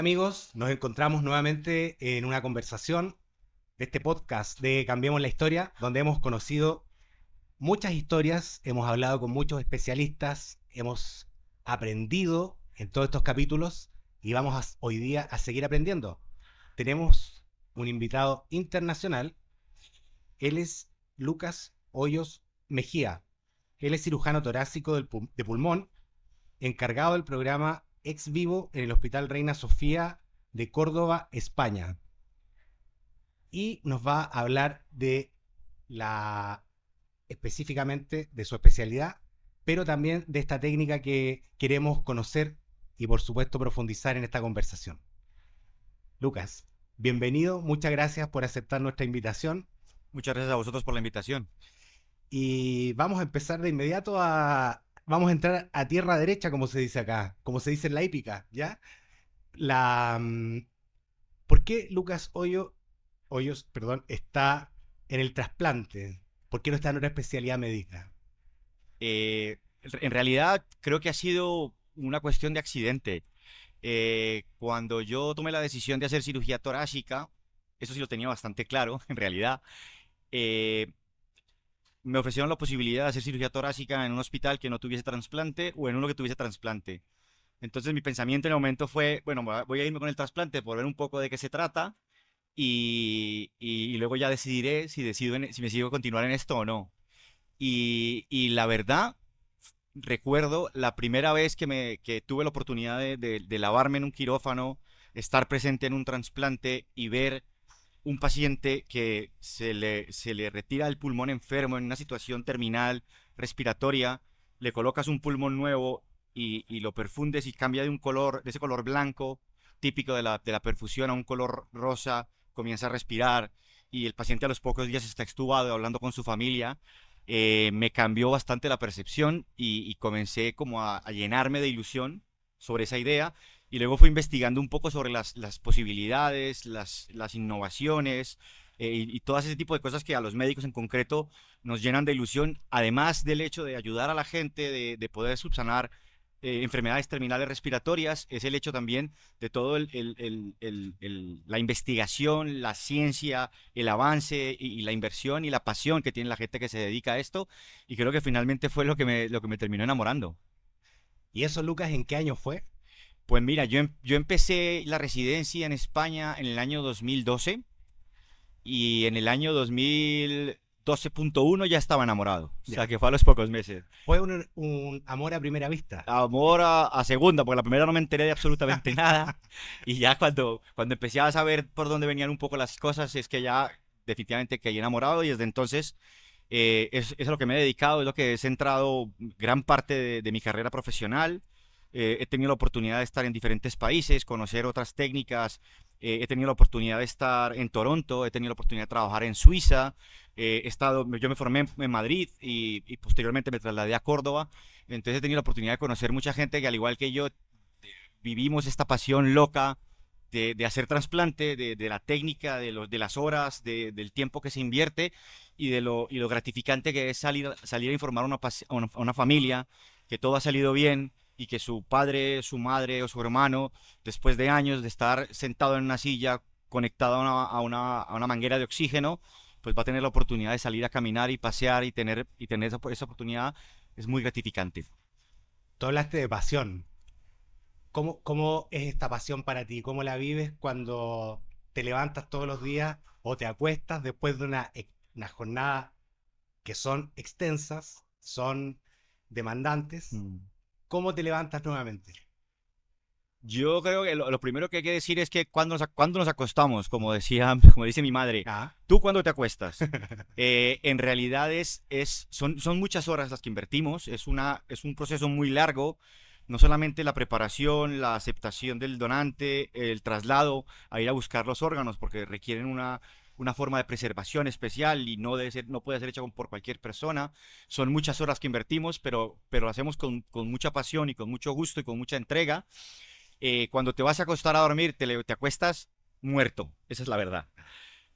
amigos, nos encontramos nuevamente en una conversación de este podcast de Cambiemos la Historia, donde hemos conocido muchas historias, hemos hablado con muchos especialistas, hemos aprendido en todos estos capítulos y hoy día a seguir aprendiendo. Tenemos un invitado internacional, él es Lucas Hoyos Mejía, él es cirujano torácico de pulmón, encargado del programa Ex Vivo en el Hospital Reina Sofía de Córdoba, España. Y nos va a hablar específicamente de su especialidad, pero también de esta técnica que queremos conocer y por supuesto profundizar en esta conversación. Lucas, bienvenido, muchas gracias por aceptar nuestra invitación. Muchas gracias a vosotros por la invitación. Y vamos a empezar de inmediato vamos a entrar a tierra derecha, como se dice acá, como se dice en la hípica, ¿ya? ¿Por qué Lucas Hoyos, está en el trasplante? ¿Por qué no está en otra especialidad médica? En realidad creo que ha sido una cuestión de accidente. Cuando yo tomé la decisión de hacer cirugía torácica, eso sí lo tenía bastante claro, en realidad. eh, Me ofrecieron la posibilidad de hacer cirugía torácica en un hospital que no tuviese trasplante o en uno que tuviese trasplante. Entonces mi pensamiento en el momento fue, bueno, voy a irme con el trasplante por ver un poco de qué se trata y luego ya decidiré si si me sigo continuar en esto o no. Y la verdad, recuerdo la primera vez que tuve la oportunidad de lavarme en un quirófano, estar presente en un trasplante y ver un paciente que se le retira el pulmón enfermo en una situación terminal respiratoria, le colocas un pulmón nuevo y lo perfundes y cambia de un color, de ese color blanco típico de de la perfusión a un color rosa, comienza a respirar y el paciente a los pocos días está extubado hablando con su familia. Me cambió bastante la percepción y comencé como a llenarme de ilusión sobre esa idea y luego fui investigando un poco sobre las posibilidades, las innovaciones y todo ese tipo de cosas que a los médicos en concreto nos llenan de ilusión, además del hecho de ayudar a la gente, de poder subsanar enfermedades terminales respiratorias, es el hecho también de todo la investigación, la ciencia, el avance y la inversión y la pasión que tiene la gente que se dedica a esto y creo que finalmente fue lo que me terminó enamorando. ¿Y eso, Lucas, en qué año fue? Pues mira, yo empecé la residencia en España en el año 2012 y en el año 2012.1 ya estaba enamorado. O sea, Ya. que fue a los pocos meses. Fue un amor a primera vista. Amor a segunda, porque la primera no me enteré de absolutamente nada. Y ya cuando empecé a saber por dónde venían un poco las cosas, es que ya definitivamente quedé enamorado y desde entonces es a lo que me he dedicado, es lo que he centrado gran parte de mi carrera profesional. He tenido la oportunidad de estar en diferentes países, conocer otras técnicas. He tenido la oportunidad de estar en Toronto, he tenido la oportunidad de trabajar en Suiza. Yo me formé en Madrid y posteriormente me trasladé a Córdoba. Entonces he tenido la oportunidad de conocer mucha gente que al igual que yo vivimos esta pasión loca de hacer trasplante, de la técnica, de las horas, del tiempo que se invierte y lo gratificante que es salir a informar a una familia que todo ha salido bien y que su padre, su madre o su hermano, después de años de estar sentado en una silla conectado a una manguera de oxígeno, pues va a tener la oportunidad de salir a caminar y pasear y tener esa oportunidad, es muy gratificante. Tú hablaste de pasión. ¿Cómo es esta pasión para ti? ¿Cómo la vives cuando te levantas todos los días o te acuestas después de una jornada que son extensas, son demandantes? Mm. ¿Cómo te levantas nuevamente? Yo creo que lo primero que hay que decir es que cuando nos acostamos, como dice mi madre, Ah, ¿tú cuándo te acuestas? En realidad son muchas horas las que invertimos, es un proceso muy largo, no solamente la preparación, la aceptación del donante, el traslado a ir a buscar los órganos, porque requieren una forma de preservación especial y no puede ser hecha por cualquier persona. Son muchas horas que invertimos, pero lo hacemos con mucha pasión y con mucho gusto y con mucha entrega. Cuando te vas a acostar a dormir, te acuestas muerto, esa es la verdad.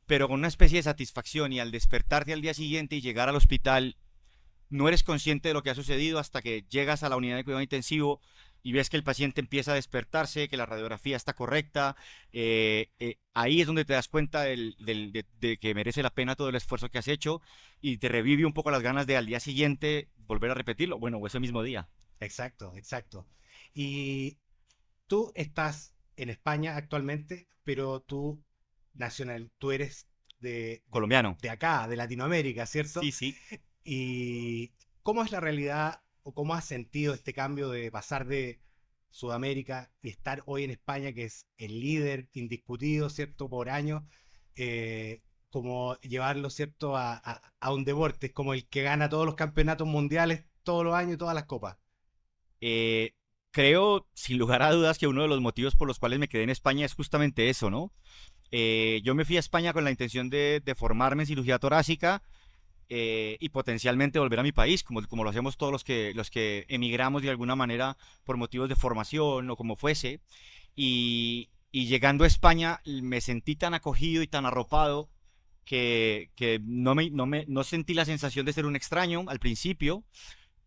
Pero con una especie de satisfacción y al despertarte al día siguiente y llegar al hospital, no eres consciente de lo que ha sucedido hasta que llegas a la unidad de cuidado intensivo y ves que el paciente empieza a despertarse, que la radiografía está correcta, ahí es donde te das cuenta de que merece la pena todo el esfuerzo que has hecho y te revive un poco las ganas de al día siguiente volver a repetirlo, bueno, o ese mismo día. Exacto, exacto. Y tú estás en España actualmente, pero tú eres de, de, Colombiano. de acá, de Latinoamérica, ¿cierto? Sí, sí. ¿Y cómo es la realidad o cómo has sentido este cambio de pasar de Sudamérica y estar hoy en España, que es el líder indiscutido, ¿cierto? Por años, como llevarlo, ¿cierto? A un deporte, es como el que gana todos los campeonatos mundiales todos los años y todas las copas. Eh, Creo, sin lugar a dudas, que uno de los motivos por los cuales me quedé en España es justamente eso, ¿no? Yo me fui a España con la intención de formarme en cirugía torácica y potencialmente volver a mi país, como lo hacemos todos los que emigramos de alguna manera por motivos de formación o como fuese. Y llegando a España me sentí tan acogido y tan arropado que no sentí la sensación de ser un extraño al principio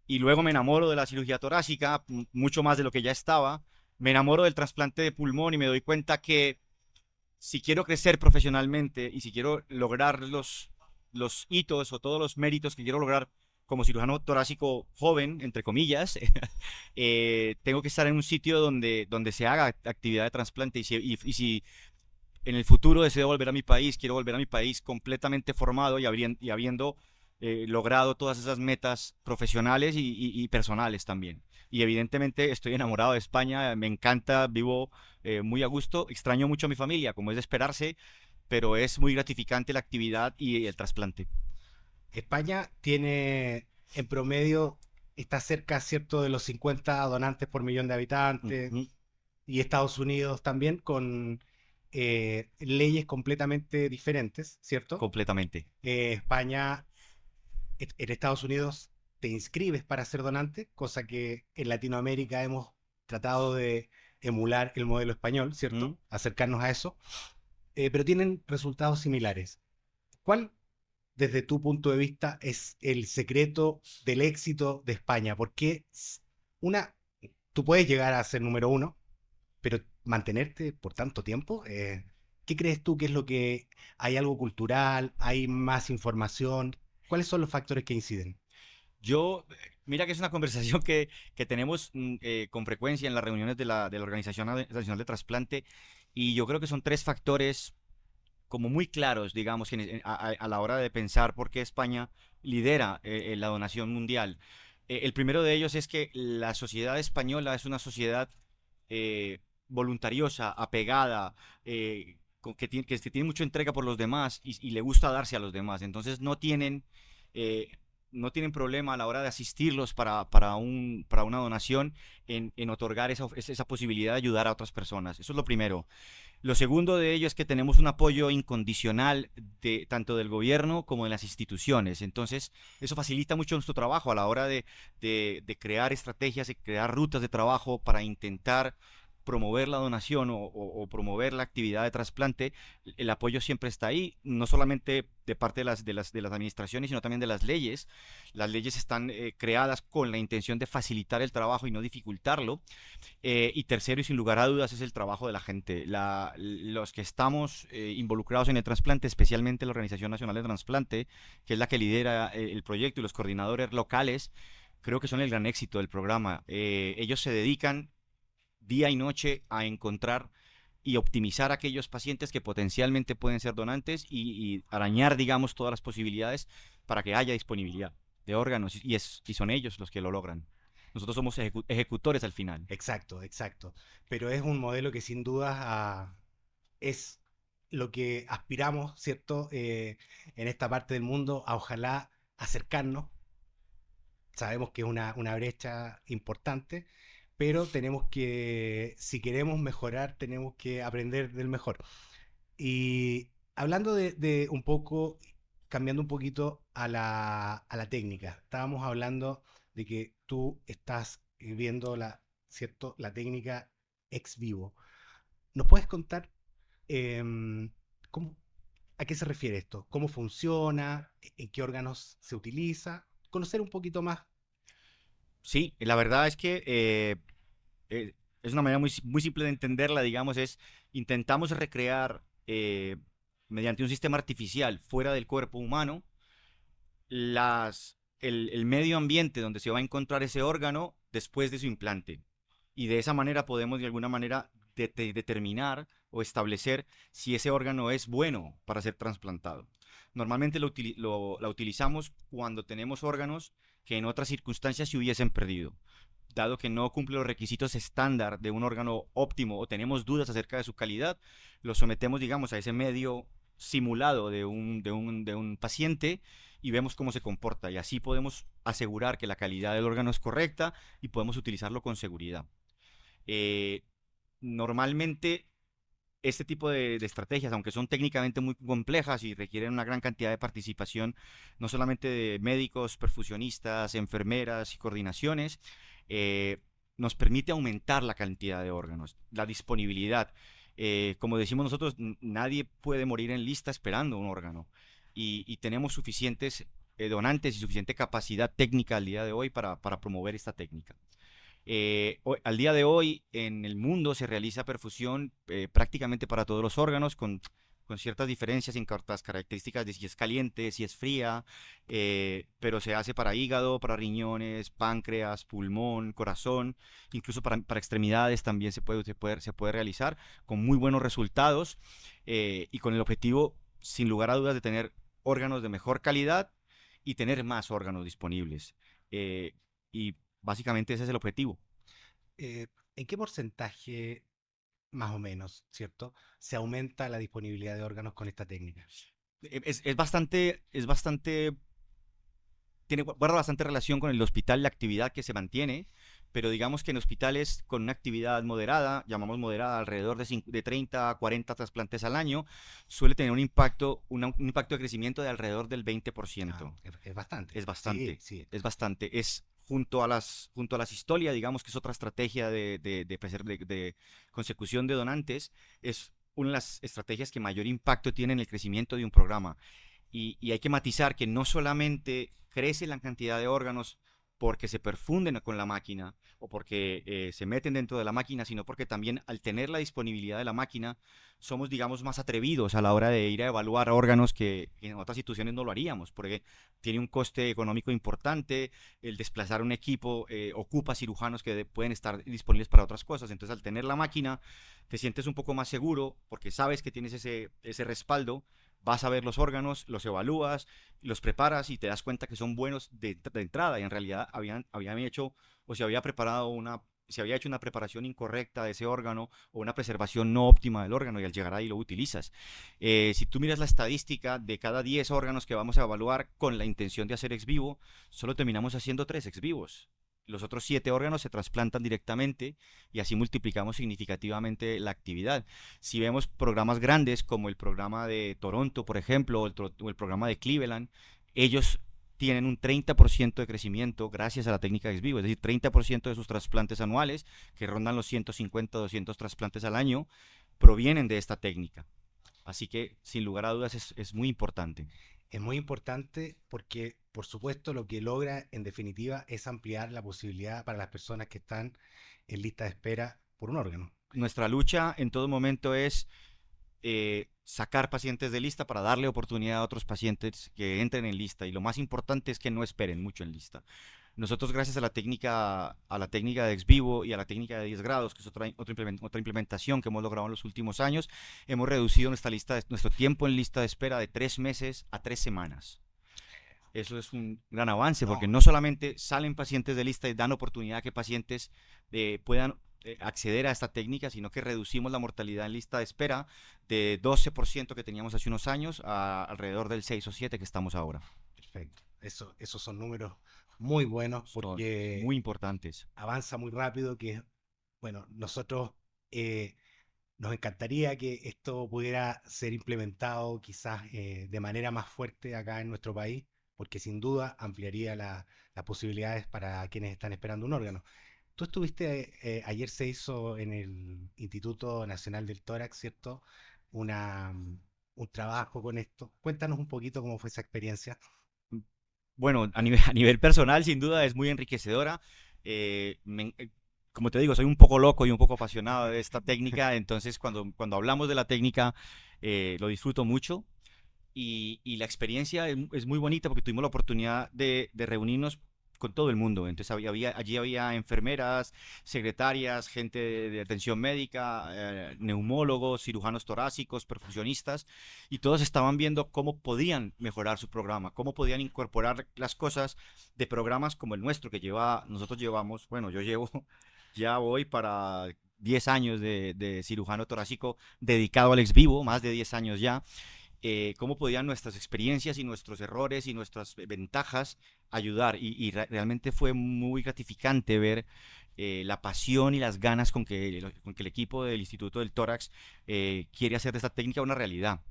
y luego me enamoro de la cirugía torácica, mucho más de lo que ya estaba. Me enamoro del trasplante de pulmón y me doy cuenta que si quiero crecer profesionalmente y si quiero lograr los hitos o todos los méritos que quiero lograr como cirujano torácico joven, entre comillas, tengo que estar en un sitio donde se haga actividad de trasplante y si en el futuro deseo volver a mi país, quiero volver a mi país completamente formado y habiendo logrado todas esas metas profesionales y personales también. Y evidentemente estoy enamorado de España, me encanta, vivo muy a gusto, extraño mucho a mi familia, como es de esperarse, pero es muy gratificante la actividad y el trasplante. España tiene en promedio, está cerca, ¿cierto?, de los 50 donantes por millón de habitantes, Ujú. y Estados Unidos también con leyes completamente diferentes, ¿cierto? Completamente. España, en Estados Unidos te inscribes para ser donante, cosa que en Latinoamérica hemos tratado de emular el modelo español, ¿cierto? ¿Mm? Acercarnos a eso, pero tienen resultados similares. ¿Cuál, desde tu punto de vista, es el secreto del éxito de España? Porque una, tú puedes llegar a ser número uno, pero mantenerte por tanto tiempo, ¿qué crees tú que es lo que hay algo cultural, hay más información? ¿Cuáles son los factores que inciden? Yo, mira que es una conversación que tenemos con frecuencia en las reuniones de la Organización Nacional de Trasplante y yo creo que son tres factores como muy claros, digamos, a la hora de pensar por qué España lidera la donación mundial. El primero de ellos es que la sociedad española es una sociedad eh, voluntariosa, apegada, que tiene mucha entrega por los demás y le gusta darse a los demás. Entonces eh, no tienen problema a la hora de asistirlos para una donación en otorgar esa posibilidad de ayudar a otras personas. Eso es lo primero. Lo segundo de ello es que tenemos un apoyo incondicional tanto del gobierno como de las instituciones. Entonces, eso facilita mucho nuestro trabajo a la hora de crear estrategias, de crear rutas de trabajo para intentar promover la donación o promover la actividad de trasplante. El apoyo siempre está ahí, no solamente de parte de las administraciones, sino también de las leyes. Las leyes están creadas con la intención de facilitar el trabajo y no dificultarlo. Y tercero, y sin lugar a dudas, es el trabajo de la gente. Los que estamos involucrados en el trasplante, especialmente la Organización Nacional de Trasplante, que es la que lidera el proyecto y los coordinadores locales, creo que son el gran éxito del programa. Ellos se dedican día y noche a encontrar y optimizar a aquellos pacientes que potencialmente pueden ser donantes y arañar, digamos, todas las posibilidades para que haya disponibilidad de órganos y son ellos los que lo logran. Nosotros somos ejecutores al final. Exacto, exacto. Pero es un modelo que sin duda es lo que aspiramos, ¿cierto? En esta parte del mundo, a ojalá acercarnos. Sabemos que es una brecha importante, pero tenemos que, si queremos mejorar, tenemos que aprender del mejor. Y hablando de un poco, cambiando un poquito a la técnica, estábamos hablando de que tú estás viendo ¿cierto? La técnica ex vivo. ¿Nos puedes contar em, cómo, a qué se refiere esto? ¿Cómo funciona? ¿En qué órganos se utiliza? Conocer un poquito más. Sí, la verdad es que es una manera muy simple de entenderla, digamos, es intentamos recrear mediante un sistema artificial fuera del cuerpo humano el medio ambiente donde se va a encontrar ese órgano después de su implante. Y de esa manera podemos de alguna manera determinar o establecer si ese órgano es bueno para ser trasplantado. Normalmente la utilizamos cuando tenemos órganos que en otras circunstancias se hubiesen perdido. Dado que no cumple los requisitos estándar de un órgano óptimo o tenemos dudas acerca de su calidad, lo sometemos, digamos, a ese medio simulado de un paciente y vemos cómo se comporta. Y así podemos asegurar que la calidad del órgano es correcta y podemos utilizarlo con seguridad. Eh, Normalmente este tipo de estrategias, aunque son técnicamente muy complejas y requieren una gran cantidad de participación, no solamente de médicos, perfusionistas, enfermeras y coordinaciones, eh, nos permite aumentar la cantidad de órganos, la disponibilidad. Como decimos nosotros, nadie puede morir en lista esperando un órgano y tenemos suficientes donantes y suficiente capacidad técnica al día de hoy para promover esta técnica. Al día de hoy en el mundo se realiza perfusión prácticamente para todos los órganos con ciertas diferencias en cuanto a las características de si es caliente, si es fría, pero se hace para hígado, para riñones, páncreas, pulmón, corazón, incluso para extremidades también se puede realizar con muy buenos resultados y con el objetivo, sin lugar a dudas, de tener órganos de mejor calidad y tener más órganos disponibles. Y básicamente ese es el objetivo. ¿En qué porcentaje, más o menos, cierto, se aumenta la disponibilidad de órganos con esta técnica? Guarda bastante relación con el hospital, la actividad que se mantiene, pero digamos que en hospitales con una actividad moderada, llamamos moderada, alrededor de 30 a 40 trasplantes al año, suele tener un impacto de crecimiento de alrededor del Ah, 20%. es bastante. Es Sí, bastante, sí. es bastante. Es junto a las historias, digamos que es otra estrategia de consecución de donantes, es una de las estrategias que mayor impacto tiene en el crecimiento de un programa. Y hay que matizar que no solamente crece la cantidad de órganos porque se perfunden con la máquina o porque se meten dentro de la máquina, sino porque también al tener la disponibilidad de la máquina, somos, digamos, más atrevidos a la hora de ir a evaluar órganos que en otras situaciones no lo haríamos, porque tiene un coste económico importante, el desplazar un equipo ocupa cirujanos que pueden estar disponibles para otras cosas, entonces al tener la máquina te sientes un poco más seguro porque sabes que tienes ese respaldo, vas a ver los órganos, los evalúas, los preparas y te das cuenta que son buenos de entrada y en realidad habían hecho o se había hecho una preparación incorrecta de ese órgano o una preservación no óptima del órgano y al llegar ahí lo utilizas. Si tú miras la estadística de cada 10 órganos que vamos a evaluar con la intención de hacer ex vivo, solo terminamos haciendo 3 ex vivos. Los otros 7 órganos se trasplantan directamente y así multiplicamos significativamente la actividad. Si vemos programas grandes como el programa de Toronto, por ejemplo, o el programa de Cleveland, ellos tienen un 30% de crecimiento gracias a la técnica ex vivo, es decir, 30% de sus trasplantes anuales, que rondan los 150, 200 trasplantes al año, provienen de esta técnica. Así que, sin lugar a dudas, es muy importante. Es muy importante porque, por supuesto, lo que logra en definitiva es ampliar la posibilidad para las personas que están en lista de espera por un órgano. Nuestra lucha en todo momento es sacar pacientes de lista para darle oportunidad a otros pacientes que entren en lista. Y lo más importante es que no esperen mucho en lista. Nosotros, gracias a la técnica de ex vivo y a la técnica de 10 grados, que es otra implementación que hemos logrado en los últimos años, hemos reducido nuestro tiempo en lista de espera de 3 meses a 3 semanas. Eso es un gran avance porque No, no solamente salen pacientes de lista y dan oportunidad a que pacientes puedan acceder a esta técnica, sino que reducimos la mortalidad en lista de espera de 12% que teníamos hace unos años a alrededor del 6 o 7 que estamos ahora. perfecto. Esos son números muy buenos Son porque muy importantes. avanza muy rápido, que bueno, nosotros eh, nos encantaría que esto pudiera ser implementado quizás de manera más fuerte acá en nuestro país, porque sin duda ampliaría las posibilidades para quienes están esperando un órgano. Tú estuviste, ayer se hizo en el Instituto Nacional del Tórax, ¿cierto? Una, un trabajo con esto. Cuéntanos un poquito cómo fue esa experiencia. Bueno, a nivel personal, sin duda, es muy enriquecedora. como te digo, soy un poco loco y un poco apasionado de esta técnica, entonces cuando hablamos de la técnica lo disfruto mucho y la experiencia es muy bonita porque tuvimos la oportunidad de reunirnos con todo el mundo. Entonces allí había enfermeras, secretarias, gente de atención médica, neumólogos, cirujanos torácicos, perfusionistas, y todos estaban viendo cómo podían mejorar su programa, cómo podían incorporar las cosas de programas como el nuestro, nosotros llevamos, bueno, yo llevo, ya voy para 10 años de cirujano torácico dedicado al ex vivo, más de 10 años ya. Cómo podían nuestras experiencias y nuestros errores y nuestras ventajas ayudar. Realmente fue muy gratificante ver la pasión y las ganas con que el equipo del Instituto del Tórax quiere hacer de esta técnica una realidad.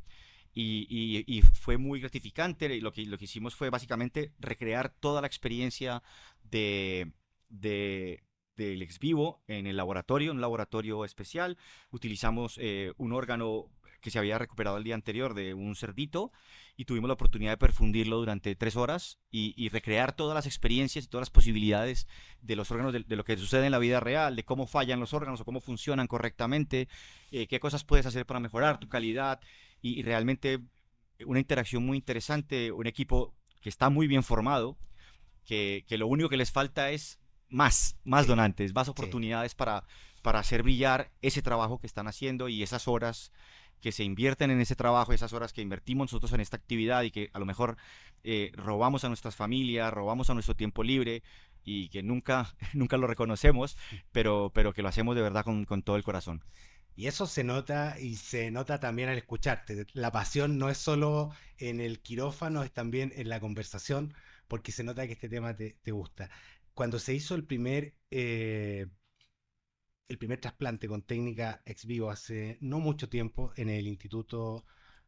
Y fue muy gratificante. Lo que hicimos fue básicamente recrear toda la experiencia de, de, del ex vivo en el laboratorio, un laboratorio especial. Utilizamos un órgano que se había recuperado el día anterior de un cerdito y tuvimos la oportunidad de perfundirlo durante 3 horas y recrear todas las experiencias y todas las posibilidades de los órganos, de lo que sucede en la vida real, de cómo fallan los órganos o cómo funcionan correctamente, qué cosas puedes hacer para mejorar tu calidad y realmente una interacción muy interesante, un equipo que está muy bien formado, que lo único que les falta es más Sí, donantes, más sí. oportunidades para hacer brillar ese trabajo que están haciendo y esas horas que se invierten en ese trabajo, esas horas que invertimos nosotros en esta actividad y que a lo mejor robamos a nuestras familias, robamos a nuestro tiempo libre y que nunca, nunca lo reconocemos, pero que lo hacemos de verdad con todo el corazón. Y eso se nota y se nota también al escucharte. La pasión no es solo en el quirófano, es también en la conversación, porque se nota que este tema te gusta. Cuando se hizo el primer trasplante con técnica ex vivo hace no mucho tiempo en el Instituto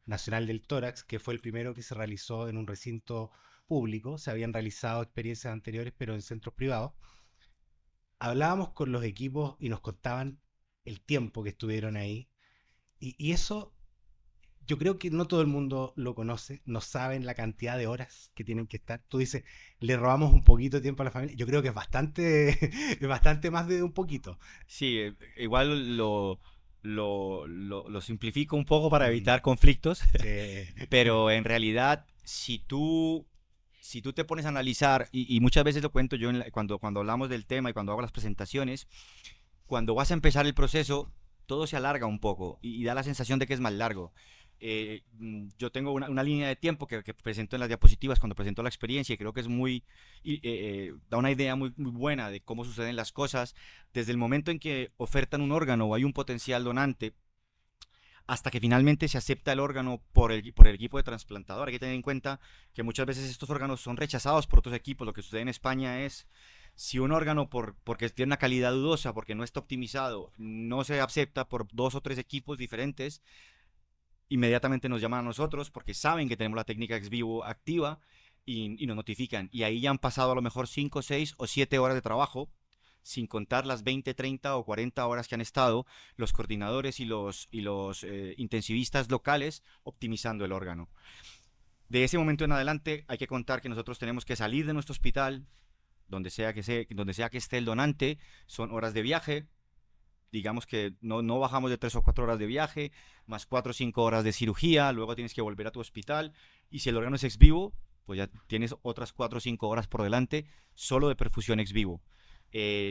Nacional del Tórax, que fue el primero que se realizó en un recinto público, se habían realizado experiencias anteriores, pero en centros privados, hablábamos con los equipos y nos contaban el tiempo que estuvieron ahí. Y eso yo creo que no todo el mundo lo conoce, no saben la cantidad de horas que tienen que estar. Tú dices, le robamos un poquito de tiempo a la familia. Yo creo que es bastante, es bastante más de un poquito. Sí, igual lo simplifico un poco para Mm, evitar conflictos, sí. pero en realidad, si tú te pones a analizar, y muchas veces lo cuento yo cuando hablamos del tema y cuando hago las presentaciones, cuando vas a empezar el proceso, todo se alarga un poco y da la sensación de que es más largo. Yo tengo una línea de tiempo que presento en las diapositivas cuando presento la experiencia y creo que es da una idea muy buena de cómo suceden las cosas desde el momento en que ofertan un órgano o hay un potencial donante hasta que finalmente se acepta el órgano por el equipo de trasplantador. Hay que tener en cuenta que muchas veces estos órganos son rechazados por otros equipos. Lo que sucede en España es, si un órgano, porque tiene una calidad dudosa, porque no está optimizado, no se acepta por 2 o 3 equipos diferentes, inmediatamente nos llaman a nosotros porque saben que tenemos la técnica ex vivo activa y nos notifican. Y ahí ya han pasado a lo mejor 5, 6 o 7 horas de trabajo, sin contar las 20, 30 o 40 horas que han estado los coordinadores y los intensivistas locales optimizando el órgano. De ese momento en adelante hay que contar que nosotros tenemos que salir de nuestro hospital, donde sea que esté el donante, son horas de viaje, digamos que no bajamos de 3 o 4 horas de viaje, más 4 o 5 horas de cirugía, luego tienes que volver a tu hospital y si el órgano es ex vivo, pues ya tienes otras 4 o 5 horas por delante solo de perfusión ex vivo.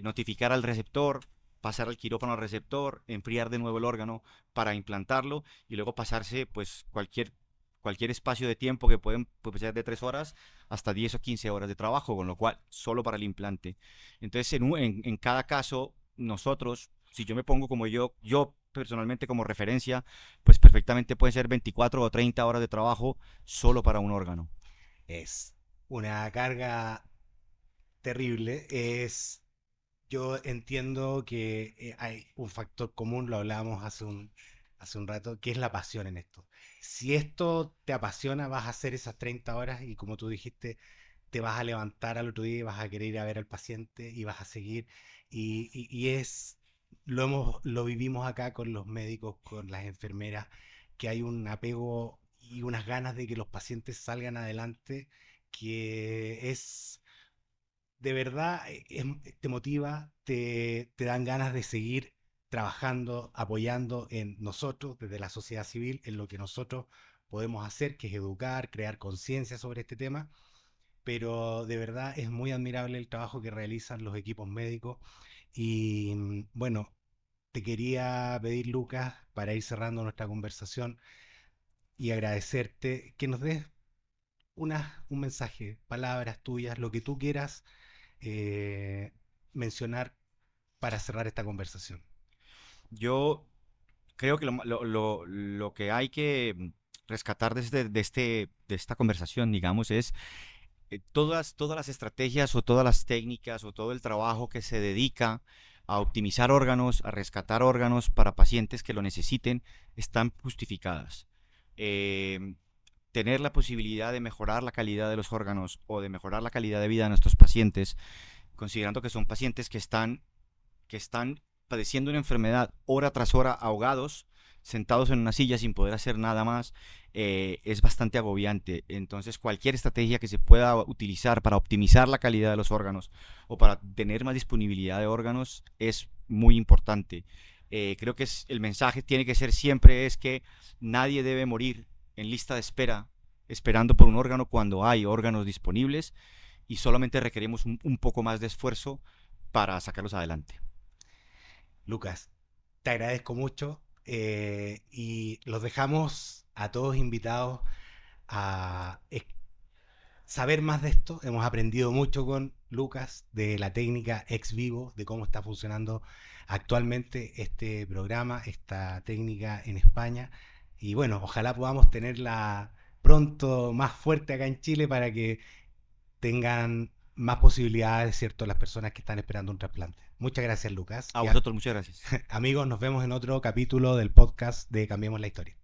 Notificar al receptor, pasar al quirófano al receptor, enfriar de nuevo el órgano para implantarlo y luego pasarse pues cualquier espacio de tiempo que pueden pues, ser de 3 horas hasta 10 o 15 horas de trabajo, con lo cual solo para el implante. Entonces, en cada caso, nosotros, si yo me pongo como yo personalmente como referencia, pues perfectamente pueden ser 24 o 30 horas de trabajo solo para un órgano. Es una carga terrible. Yo entiendo que hay un factor común, lo hablábamos hace un rato, que es la pasión en esto. Si esto te apasiona, vas a hacer esas 30 horas y como tú dijiste, te vas a levantar al otro día y vas a querer ir a ver al paciente y vas a seguir. Lo vivimos acá con los médicos, con las enfermeras, que hay un apego y unas ganas de que los pacientes salgan adelante, que es de verdad te motiva, te dan ganas de seguir trabajando, apoyando en nosotros, desde la sociedad civil, en lo que nosotros podemos hacer, que es educar, crear conciencia sobre este tema. Pero de verdad es muy admirable el trabajo que realizan los equipos médicos. Y bueno, te quería pedir, Lucas, para ir cerrando nuestra conversación y agradecerte que nos des un mensaje, palabras tuyas, lo que tú quieras eh, mencionar para cerrar esta conversación. Yo creo que lo que hay que rescatar de esta conversación, digamos, es todas las estrategias o todas las técnicas o todo el trabajo que se dedica a optimizar órganos, a rescatar órganos para pacientes que lo necesiten, están justificadas. Eh, Tener la posibilidad de mejorar la calidad de los órganos o de mejorar la calidad de vida de nuestros pacientes, considerando que son pacientes que están padeciendo una enfermedad hora tras hora, ahogados, sentados en una silla sin poder hacer nada más, es bastante agobiante. Entonces, cualquier estrategia que se pueda utilizar para optimizar la calidad de los órganos o para tener más disponibilidad de órganos es muy importante. Creo que el mensaje tiene que ser siempre es que nadie debe morir en lista de espera esperando por un órgano cuando hay órganos disponibles y solamente requerimos un poco más de esfuerzo para sacarlos adelante. Lucas, te agradezco mucho y los dejamos a todos invitados a saber más de esto. Hemos aprendido mucho con Lucas de la técnica ex vivo, de cómo está funcionando actualmente este programa, esta técnica en España. Y bueno, ojalá podamos tenerla pronto más fuerte acá en Chile para que tengan más posibilidades, ¿cierto?, las personas que están esperando un trasplante. Muchas gracias, Lucas. A Y vosotros, muchas gracias. amigos, nos vemos en otro capítulo del podcast de Cambiemos la Historia.